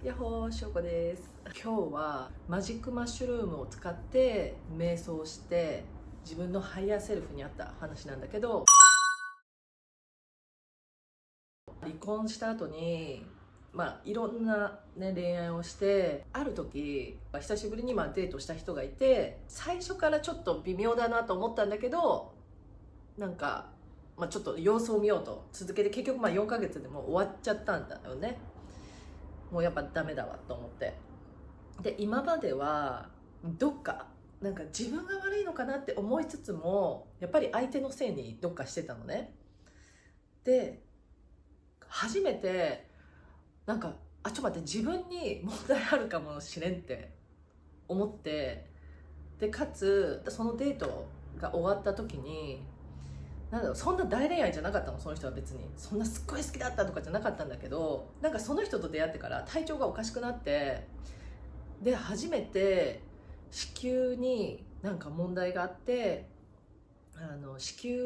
やっほー、しょうこです。今日はマジックマッシュルームを使って瞑想して自分のハイヤーセルフに合った話なんだけど、離婚した後にいろんな、恋愛をして、ある時久しぶりにデートした人がいて、最初からちょっと微妙だなと思ったんだけど、なんか、ちょっと様子を見ようと続けて、結局4ヶ月でもう終わっちゃったんだよね。もうやっぱダメだわと思って。で、今まではどっかなんか自分が悪いのかなって思いつつも、やっぱり相手のせいにどっかしてたのね。で、初めてなんか、ちょっと待って、自分に問題あるかもしれんって思って、でかつそのデートが終わった時に、なんだろう、そんな大恋愛じゃなかったの。その人は別にそんなすっごい好きだったとかじゃなかったんだけど、なんかその人と出会ってから体調がおかしくなって、で初めて子宮になんか問題があって、子宮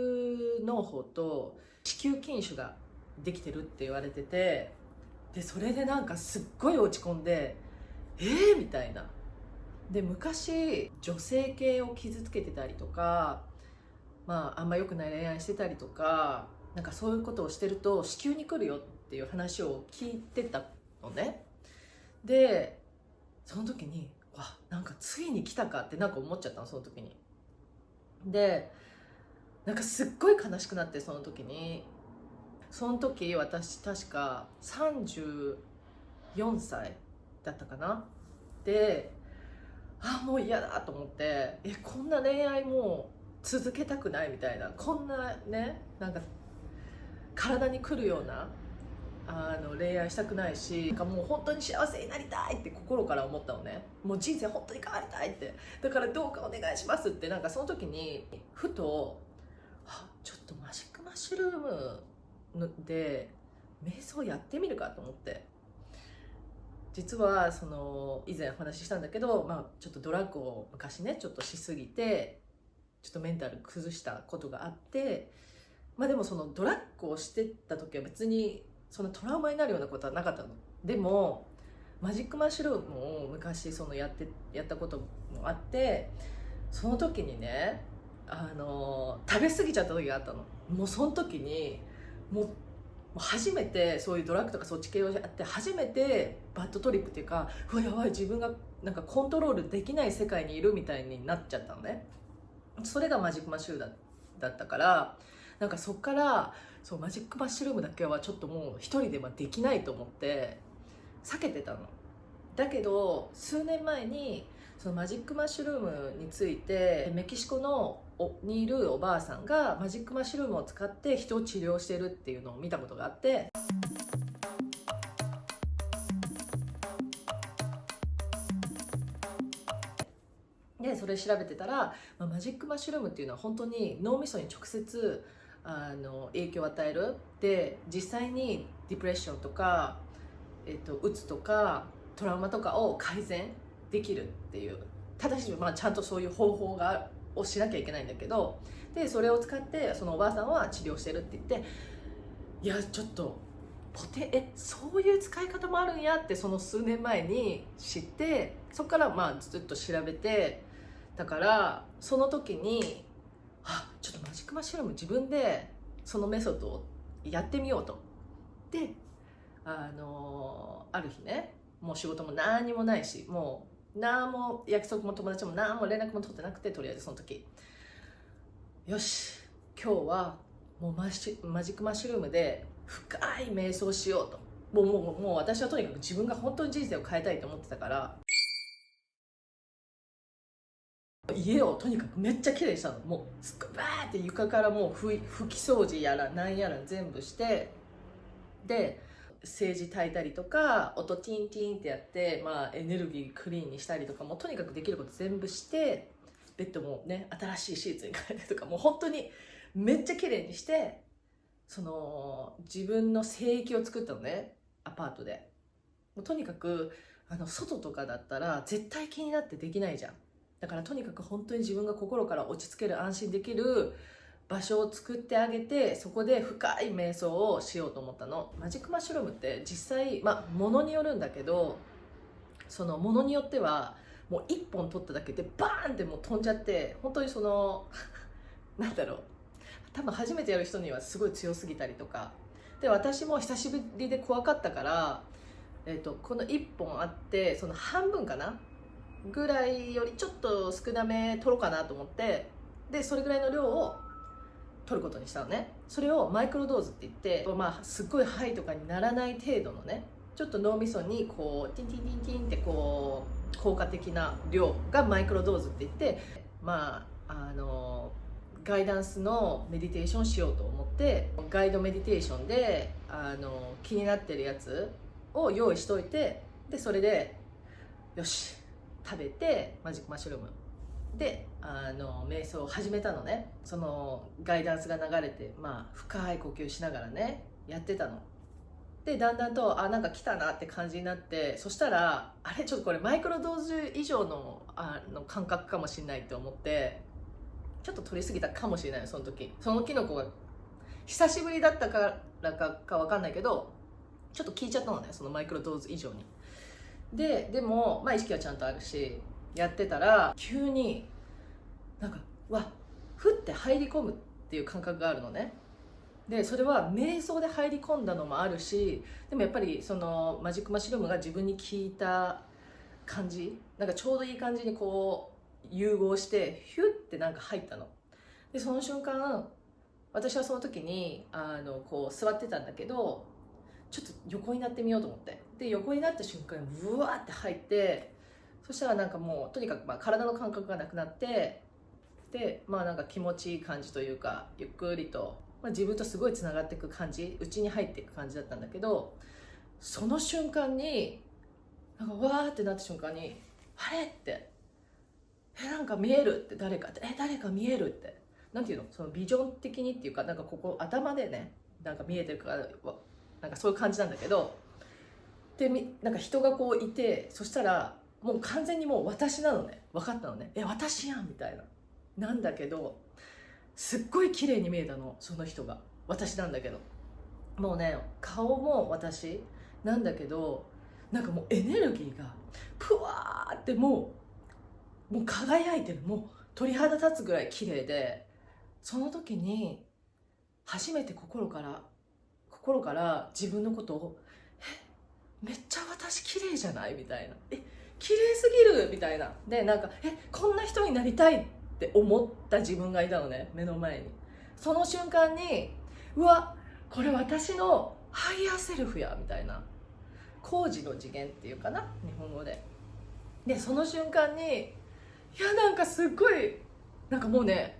嚢胞と子宮筋腫ができてるって言われてて、でそれでなんかすっごい落ち込んで、みたいな。で、昔女性系を傷つけてたりとか、あんま良くない恋愛してたりとか、なんかそういうことをしてると子宮に来るよっていう話を聞いてたのね。でその時に、なんかついに来たかってなんか思っちゃったの、その時に。でなんかすっごい悲しくなって、その時に。その時私確か34歳だったかな。で、もう嫌だと思って、こんな恋愛もう続けたくないみたいな、こんなね、なんか体に来るような恋愛したくないし、なんかもう本当に幸せになりたいって心から思ったのね。もう人生本当に変わりたいって。だからどうかお願いしますって、なんかその時にふと、ちょっとマジックマッシュルームで瞑想やってみるかと思って。実はその以前お話ししたんだけど、ちょっとドラッグを昔ねちょっとしすぎて、ちょっとメンタル崩したことがあって、でもそのドラッグをしてた時は別にそのトラウマになるようなことはなかったの。でもマジックマッシュルームを昔やったこともあって、その時にね、食べ過ぎちゃった時があったの。もうその時にもう初めてそういうドラッグとかそっち系をやって、初めてバッドトリップっていうか、やばい、自分がなんかコントロールできない世界にいるみたいになっちゃったのね。それがマジックマッシュルームだったから、なんかそっからそうマジックマッシュルームだけはちょっともう一人ではできないと思って避けてたの。だけど数年前にそのマジックマッシュルームについて、メキシコのにいるおばあさんがマジックマッシュルームを使って人を治療してるっていうのを見たことがあって、でそれ調べてたら、マジックマッシュルームっていうのは本当に脳みそに直接影響を与える。で実際にディプレッションとか、うつとかトラウマとかを改善できるっていう。ただし、ちゃんとそういう方法をしなきゃいけないんだけど、でそれを使ってそのおばあさんは治療してるって言って、いやちょっとそういう使い方もあるんやってその数年前に知って、そこからずっと調べて。だからその時に、ちょっとマジックマッシュルーム自分でそのメソッドをやってみようと。である日ね、もう仕事も何にもないし、もう何も約束も友達も何も連絡も取ってなくて、とりあえずその時、よし今日はもうマジックマッシュルームで深い瞑想しようと。もう私はとにかく自分が本当に人生を変えたいと思ってたから、家をとにかくめっちゃ綺麗にしたの。もうすっごいバーって床からもう拭き掃除やらなんやら全部して、で政治炊いたりとか、音ティンティンってやって、エネルギークリーンにしたりとか、もうとにかくできること全部して、ベッドもね新しいシーツに変えたりとか、もう本当にめっちゃ綺麗にして、その自分の聖域を作ったのね、アパートで。もうとにかく外とかだったら絶対気になってできないじゃん。だからとにかく本当に自分が心から落ち着ける、安心できる場所を作ってあげて、そこで深い瞑想をしようと思ったの。マジックマッシュルームって実際ものによるんだけど、そのものによってはもう1本取っただけでバーンってもう飛んじゃって、本当にそのなんだろう、多分初めてやる人にはすごい強すぎたりとかで、私も久しぶりで怖かったから、この1本あって、その半分かなぐらいよりちょっと少なめ取ろうかなと思って、でそれぐらいの量を取ることにしたのね。それをマイクロドーズって言って、すっごいハイとかにならない程度のね、ちょっと脳みそにこうティンティンティンティンってこう効果的な量がマイクロドーズって言って、ガイダンスのメディテーションしようと思って、ガイドメディテーションで気になってるやつを用意しといて、でそれでよし食べて、マジックマッシュルームで瞑想を始めたのね。そのガイダンスが流れて、深い呼吸しながらねやってたの。でだんだんとなんか来たなって感じになって、そしたらちょっとこれマイクロドーズ以上の感覚かもしれないって思って、ちょっと取りすぎたかもしれない。その時そのキノコが久しぶりだったからか分かんないけど、ちょっと効いちゃったのね、そのマイクロドーズ以上に。でも意識はちゃんとあるし、やってたら急になんかふって入り込むっていう感覚があるのね。でそれは瞑想で入り込んだのもあるし、でもやっぱりそのマジックマッシュルームが自分に効いた感じ、なんかちょうどいい感じにこう融合してヒュッてなんか入ったの。でその瞬間、私はその時にこう座ってたんだけど、ちょっと横になってみようと思って、で横になった瞬間にブワーって入って、そしたらなんかもうとにかく体の感覚がなくなって、でなんか気持ちいい感じというか、ゆっくりと、自分とすごいつながっていく感じ、内に入っていく感じだったんだけど、その瞬間になんかわーってなった瞬間に、あれってなんか見えるって、誰か見えるって、なんていうの、そのビジョン的にっていうか、なんかここ頭でねなんか見えてるから、なんかそういう感じなんだけど、でなんか人がこういて、そしたらもう完全にもう私なのね、分かったのね、私やんみたいな。なんだけどすっごい綺麗に見えたの、その人が私なんだけど、もうね顔も私なんだけど、なんかもうエネルギーがプワーってもう輝いてる、もう鳥肌立つぐらい綺麗で、その時に初めて心から自分のことをめっちゃ私綺麗じゃないみたいな、綺麗すぎるみたいな、でなんかこんな人になりたいって思った自分がいたのね、目の前に。その瞬間にこれ私のハイヤーセルフやみたいな、工事の次元っていうかな、日本語で。でその瞬間になんかすっごい、なんかもうね、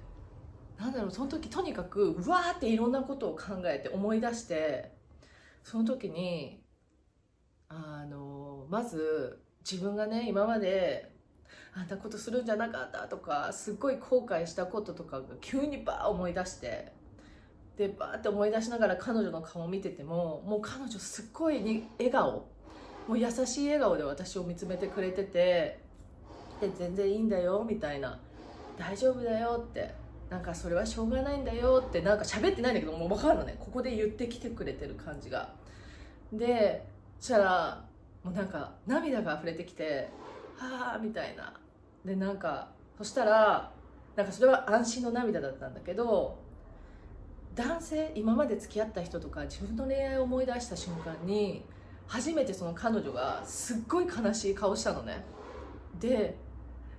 なんだろう、その時とにかくーっていろんなことを考えて思い出して、その時にまず自分がね今まであんなことするんじゃなかったとか、すっごい後悔したこととかが急に思い出して、でって思い出しながら彼女の顔を見てても、もう彼女すっごい笑顔、もう優しい笑顔で私を見つめてくれてて、で全然いいんだよみたいな、大丈夫だよって、なんかそれはしょうがないんだよって、なんか喋ってないんだけどもう分かるのね、ここで言ってきてくれてる感じが。でそしたらもうなんか涙が溢れてきて、みたいな。でなんかそしたらなんかそれは安心の涙だったんだけど、男性、今まで付き合った人とか自分の恋愛を思い出した瞬間に初めてその彼女がすっごい悲しい顔したのね。で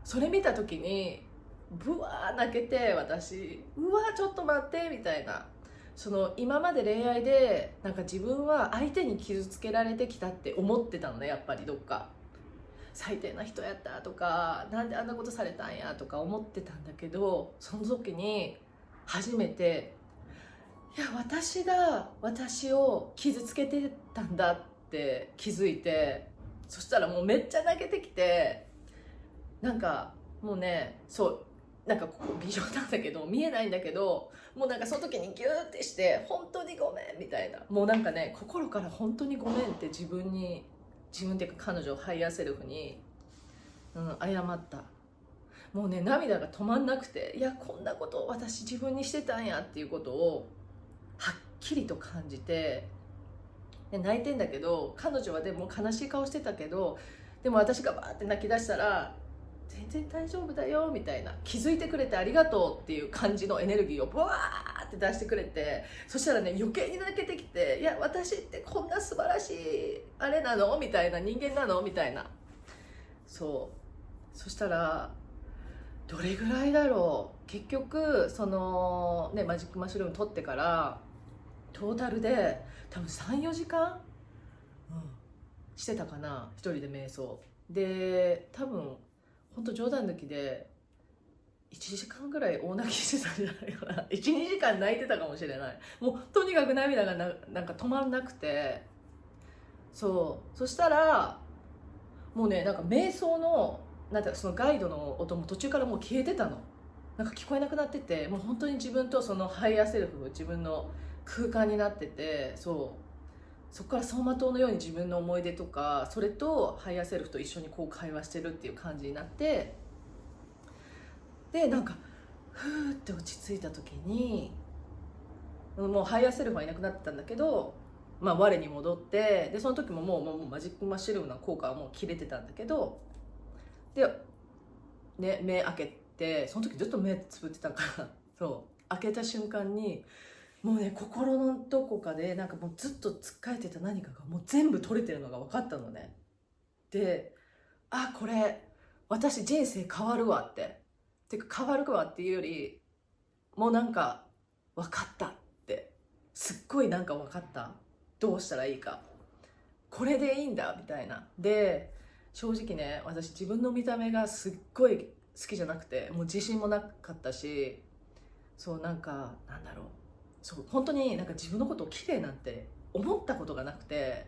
それ見た時にブワー泣けて、私ちょっと待ってみたいな、その今まで恋愛でなんか自分は相手に傷つけられてきたって思ってたのね、やっぱりどっか最低な人やったとか、なんであんなことされたんやとか思ってたんだけど、その時に初めて私が私を傷つけてたんだって気づいて、そしたらもうめっちゃ泣けてきて、なんかもうね、なんかここ美女なんだけど見えないんだけど、もうなんかその時にギューってして本当にごめんみたいな、もうなんかね心から本当にごめんって自分っていうか彼女ハイヤーセルフに、謝った。もうね涙が止まんなくて、いやこんなことを私自分にしてたんやっていうことをはっきりと感じて、で泣いてんだけど、彼女はでも悲しい顔してたけど、でも私がバーって泣き出したら全然大丈夫だよみたいな、気づいてくれてありがとうっていう感じのエネルギーをブワーって出してくれて、そしたらね余計に泣けてきて、いや私ってこんな素晴らしいあれなのみたいな、人間なのみたいな。そしたらどれぐらいだろう、結局そのねマジックマッシュルーム取ってからトータルで多分34時間、してたかな、一人で瞑想で。多分本当冗談抜きで1時間ぐらい大泣きしてたんじゃないかな12時間泣いてたかもしれない。もうとにかく涙がなんか止まんなくて、そしたらもうねなんか瞑想のなんかそのガイドの音も途中からもう消えてたの、なんか聞こえなくなってて、もう本当に自分とそのハイヤーセルフ、自分の空間になってて、そこから走馬灯のように自分の思い出とか、それとハイヤーセルフと一緒にこう会話してるっていう感じになって、でなんかふーって落ち着いた時に、もうハイヤーセルフはいなくなってたんだけど、まあ我に戻って、でその時ももうマジックマッシュルームの効果はもう切れてたんだけど、でね目開けて、その時ずっと目つぶってたから開けた瞬間にもうね心のどこかでなんかもうずっとつっかえてた何かがもう全部取れてるのが分かったのね。で、あこれ私人生変わるわてか変わるわっていうより、もうなんか分かったって、すっごいなんか分かった、どうしたらいいか、これでいいんだみたいな。で正直ね私自分の見た目がすっごい好きじゃなくて、もう自信もなかったし、なんかなんだろう、本当になんか自分のことを綺麗なんて思ったことがなくて、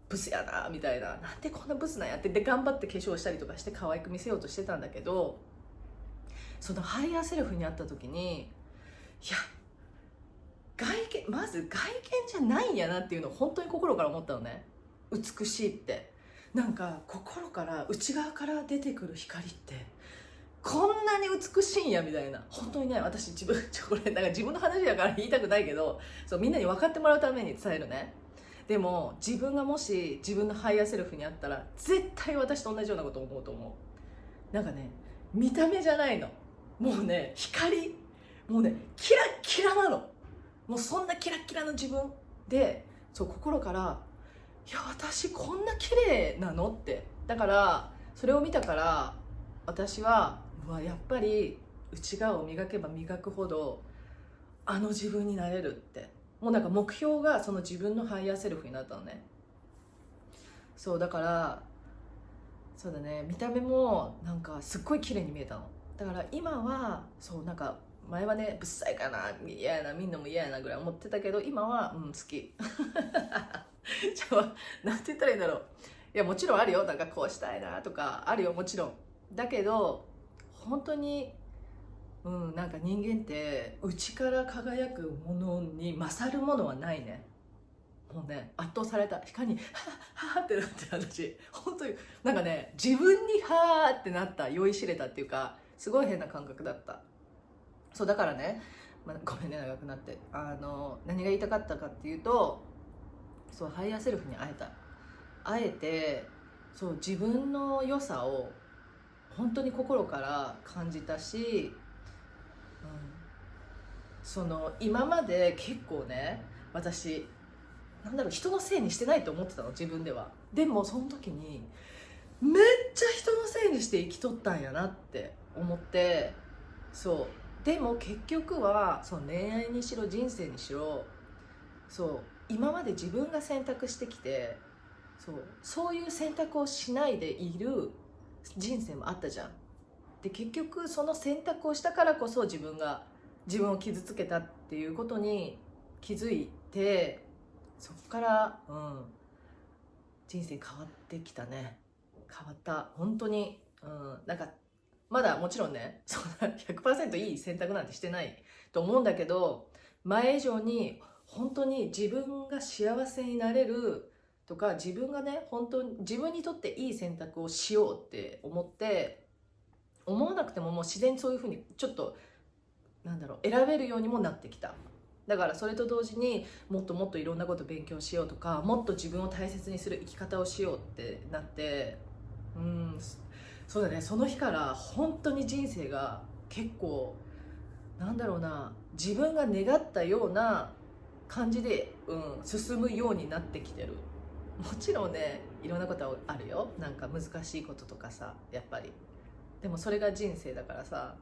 ブスやなみたいな、なんでこんなブスなんやって、で頑張って化粧したりとかして可愛く見せようとしてたんだけど、そのハイヤーセルフに会った時に、いやまず外見じゃないんやなっていうのを本当に心から思ったのね。美しいって、なんか心から内側から出てくる光ってこんなに美しいんやみたいな。本当にね私これなんか自分の話だから言いたくないけど、みんなに分かってもらうために伝えるね。でも自分がもし自分のハイヤーセルフに会ったら絶対私と同じようなことを思うと思う。なんかね見た目じゃないの、もうね光、もうねキラッキラなの、もうそんなキラッキラの自分で、心からいや私こんな綺麗なのって。だからそれを見たから私はやっぱり内側を磨けば磨くほどあの自分になれるって、もうなんか目標がその自分のハイヤーセルフになったのね。だからそうだね、見た目もなんかすっごい綺麗に見えたの。だから今はなんか前はねぶっさいかな、嫌やな、みんなも嫌やなぐらい思ってたけど、今は好きなんて言ったらいいんだろう、いやもちろんあるよ、なんかこうしたいなとかあるよ、もちろんだけど本当になんか人間って内から輝くものに勝るものはないね。もうね圧倒された、光にはぁってなって、私本当になんかね自分にはぁってなった、酔いしれたっていうか、すごい変な感覚だった。だからね、ごめんね長くなって、何が言いたかったかっていうと、ハイヤーセルフに会えて、自分の良さを本当に心から感じたし、今まで結構ね私なんだろう、人のせいにしてないと思ってたの自分では。でもその時にめっちゃ人のせいにして生きとったんやなって思って、でも結局は恋愛にしろ人生にしろ、今まで自分が選択してきて、そういう選択をしないでいる人生もあったじゃん。で結局その選択をしたからこそ自分を傷つけたっていうことに気づいて、そこから、人生変わってきたね。変わった本当に、なんかまだもちろんねそんな 100% いい選択なんてしてないと思うんだけど、前以上に本当に自分が幸せになれるとか、自分がね本当に自分にとっていい選択をしようって思って、思わなくてももう自然にそういうふうにちょっと選べるようにもなってきた。だからそれと同時にもっともっといろんなこと勉強しようとか、もっと自分を大切にする生き方をしようってなって、そうだね、その日から本当に人生が結構自分が願ったような感じで、進むようになってきてる。もちろんね、いろんなことあるよ、難しいこととかさ、やっぱり。でもそれが人生だからさ、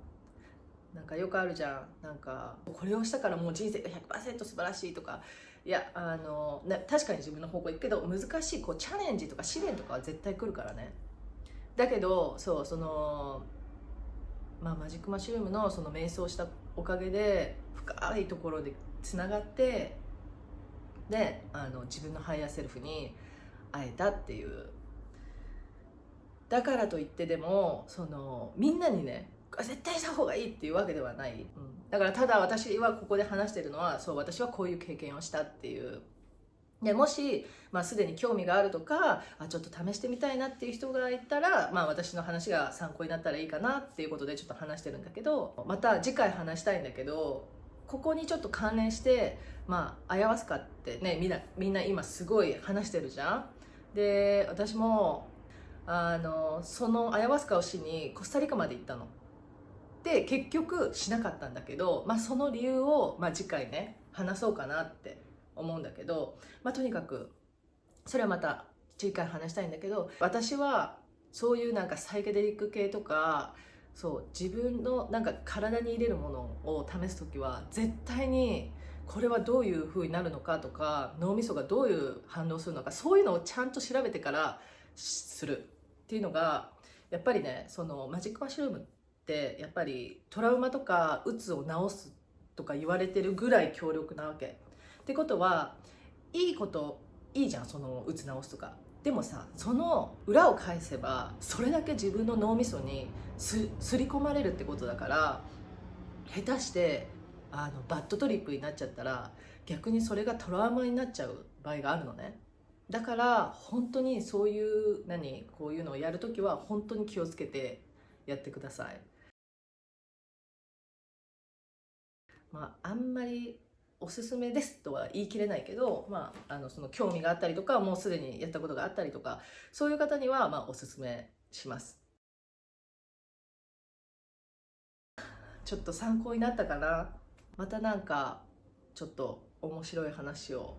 よくあるじゃん、これをしたからもう人生が 100% 素晴らしいとか、いや確かに自分の方向行くけど、難しいチャレンジとか試練とかは絶対来るからね。だけどマジックマッシュルームのその瞑想したおかげで深いところでつながって、で自分のハイヤーセルフに会えたっていう。だからといってでもみんなにね絶対した方がいいっていうわけではない、だからただ私はここで話してるのは、私はこういう経験をしたっていう。でもし、すでに興味があるとかちょっと試してみたいなっていう人がいたら、私の話が参考になったらいいかなっていうことでちょっと話してるんだけど、また次回話したいんだけど、ここにちょっと関連して、アヤワスカってね、みんな今すごい話してるじゃん。で私もそのアヤワスカをしにコスタリカまで行ったの。で結局しなかったんだけど、その理由を、次回ね話そうかなって思うんだけど、とにかくそれはまた次回話したいんだけど、私はそういうサイケデリック系とか、自分の体に入れるものを試す時は絶対にこれはどういう風になるのかとか、脳みそがどういう反応するのか、そういうのをちゃんと調べてからするっていうのが、やっぱりね、マジックマッシュルームってやっぱりトラウマとかうつを治すとか言われてるぐらい強力なわけ。ってことはいいじゃん、うつ治すとか。でもさ、その裏を返せばそれだけ自分の脳みそにすり込まれるってことだから、下手してバッドトリップになっちゃったら逆にそれがトラウマになっちゃう場合があるのね。だから本当にそういうこういうのをやるときは本当に気をつけてやってください。あんまりおすすめですとは言い切れないけど、その興味があったりとか、もうすでにやったことがあったりとか、そういう方にはおすすめします。ちょっと参考になったかな。またちょっと面白い話を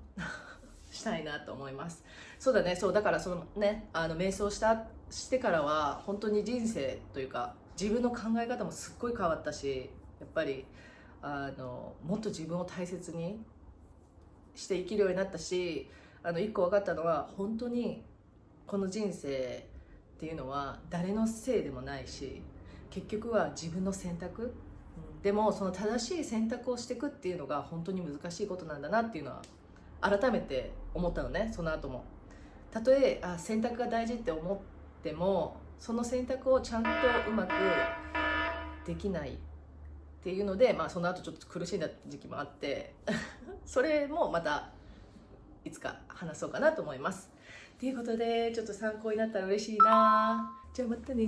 したいなと思います。そうだね、だから瞑想してからは本当に人生というか自分の考え方もすっごい変わったし、やっぱりもっと自分を大切にして生きるようになったし、一個分かったのは、本当にこの人生っていうのは誰のせいでもないし、結局は自分の選択、でもその正しい選択をしていくっていうのが本当に難しいことなんだなっていうのは改めて思ったのね。その後もたとえ選択が大事って思っても、その選択をちゃんとうまくできないっていうので、その後ちょっと苦しんだ時期もあってそれもまたいつか話そうかなと思います。ということで、ちょっと参考になったら嬉しいな。じゃあまたね。